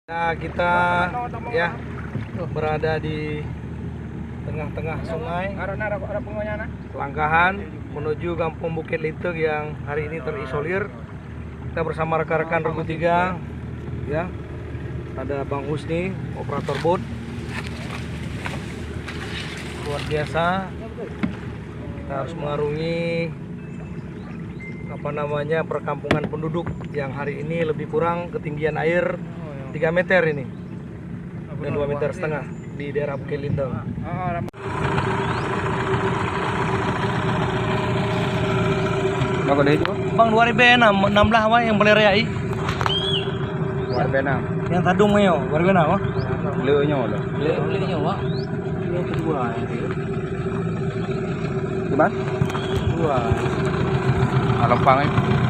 Nah, kita ya berada di tengah-tengah sungai Langkahan menuju Kampung Bukit Linteg yang hari ini terisolir. Kita bersama rekan-rekan Regu 3 ya. Ada Bang Husni, operator boat. Luar biasa. Kita harus mengarungi perkampungan penduduk yang hari ini lebih kurang ketinggian air 3 meter ini dan 2,5 meter di daerah Bukit Linteg. Berapa deh itu? Bang 2006 16 wah yang boleh reai. 2006. Yang tadung mayo 2006 wah. Leunya loh. Leunya wah. Yang kedua itu. Gimana? Dua. Alempang itu.